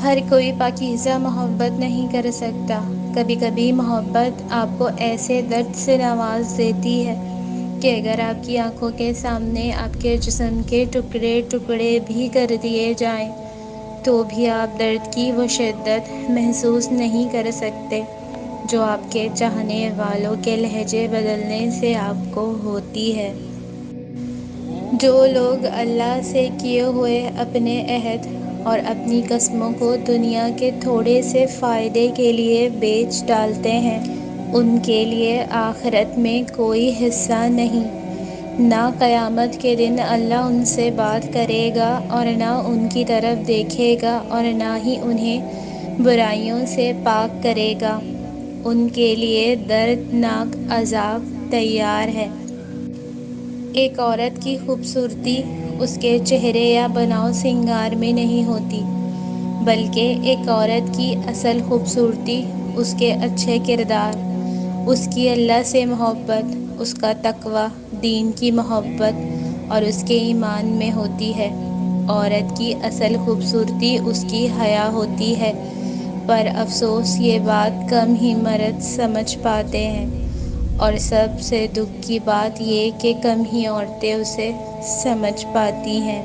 ہر کوئی پاکیزہ محبت نہیں کر سکتا۔ کبھی کبھی محبت آپ کو ایسے درد سے نواز دیتی ہے کہ اگر آپ کی آنکھوں کے سامنے آپ کے جسم کے ٹکڑے ٹکڑے بھی کر دیے جائیں تو بھی آپ درد کی وہ شدت محسوس نہیں کر سکتے جو آپ کے چاہنے والوں کے لہجے بدلنے سے آپ کو ہوتی ہے۔ جو لوگ اللہ سے کیے ہوئے اپنے عہد اور اپنی قسموں کو دنیا کے تھوڑے سے فائدے کے لیے بیچ ڈالتے ہیں، ان کے لیے آخرت میں کوئی حصہ نہیں۔ نہ قیامت کے دن اللہ ان سے بات کرے گا اور نہ ان کی طرف دیکھے گا اور نہ ہی انہیں برائیوں سے پاک کرے گا۔ ان کے لیے دردناک عذاب تیار ہے۔ ایک عورت کی خوبصورتی اس کے چہرے یا بناؤ سنگار میں نہیں ہوتی، بلکہ ایک عورت کی اصل خوبصورتی اس کے اچھے کردار، اس کی اللہ سے محبت، اس کا تقویٰ، دین کی محبت اور اس کے ایمان میں ہوتی ہے۔ عورت کی اصل خوبصورتی اس کی حیا ہوتی ہے، پر افسوس یہ بات کم ہی مرد سمجھ پاتے ہیں، اور سب سے دکھ کی بات یہ کہ کم ہی عورتیں اسے سمجھ پاتی ہیں۔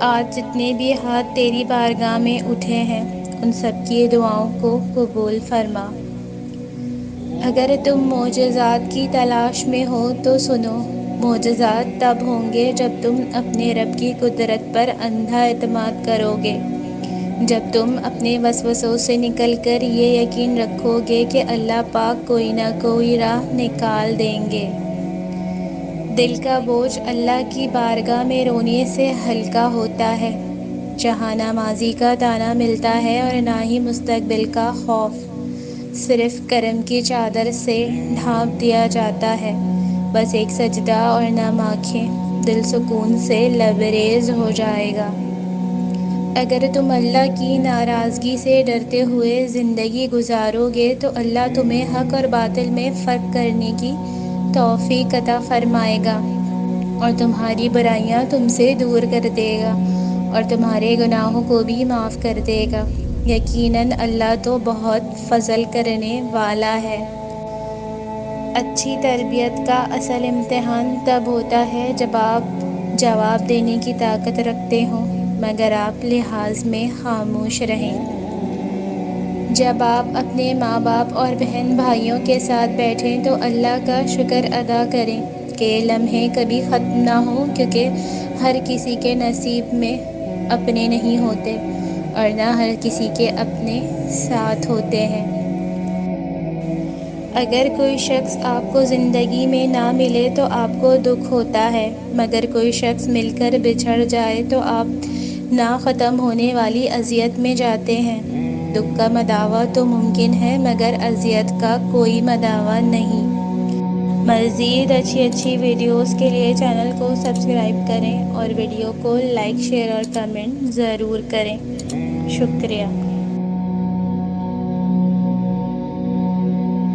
آج جتنے بھی ہاتھ تیری بارگاہ میں اٹھے ہیں ان سب کی دعاؤں کو قبول فرما۔ اگر تم معجزات کی تلاش میں ہو تو سنو، معجزات تب ہوں گے جب تم اپنے رب کی قدرت پر اندھا اعتماد کرو گے، جب تم اپنے وسوسوں سے نکل کر یہ یقین رکھو گے کہ اللہ پاک کوئی نہ کوئی راہ نکال دیں گے۔ دل کا بوجھ اللہ کی بارگاہ میں رونے سے ہلکا ہوتا ہے، جہاں نہ ماضی کا تانا ملتا ہے اور نہ ہی مستقبل کا خوف، صرف کرم کی چادر سے ڈھانپ دیا جاتا ہے۔ بس ایک سجدہ اور نم آنکھیں، دل سکون سے لبریز ہو جائے گا۔ اگر تم اللہ کی ناراضگی سے ڈرتے ہوئے زندگی گزارو گے تو اللہ تمہیں حق اور باطل میں فرق کرنے کی توفیق عطا فرمائے گا، اور تمہاری برائیاں تم سے دور کر دے گا اور تمہارے گناہوں کو بھی معاف کر دے گا۔ یقیناً اللہ تو بہت فضل کرنے والا ہے۔ اچھی تربیت کا اصل امتحان تب ہوتا ہے جب آپ جواب دینے کی طاقت رکھتے ہوں مگر آپ لحاظ میں خاموش رہیں۔ جب آپ اپنے ماں باپ اور بہن بھائیوں کے ساتھ بیٹھیں تو اللہ کا شکر ادا کریں کہ یہ لمحے کبھی ختم نہ ہوں، کیونکہ ہر کسی کے نصیب میں اپنے نہیں ہوتے اور نہ ہر کسی کے اپنے ساتھ ہوتے ہیں۔ اگر کوئی شخص آپ کو زندگی میں نہ ملے تو آپ کو دکھ ہوتا ہے، مگر کوئی شخص مل کر بچھڑ جائے تو آپ نہ ختم ہونے والی اذیت میں جاتے ہیں۔ دکھ کا مداوع تو ممکن ہے مگر اذیت کا کوئی مداوع نہیں۔ مزید اچھی ویڈیوز کے لیے چینل کو سبسکرائب کریں اور ویڈیو کو لائک، شیئر اور کمنٹ ضرور کریں۔ شکریہ۔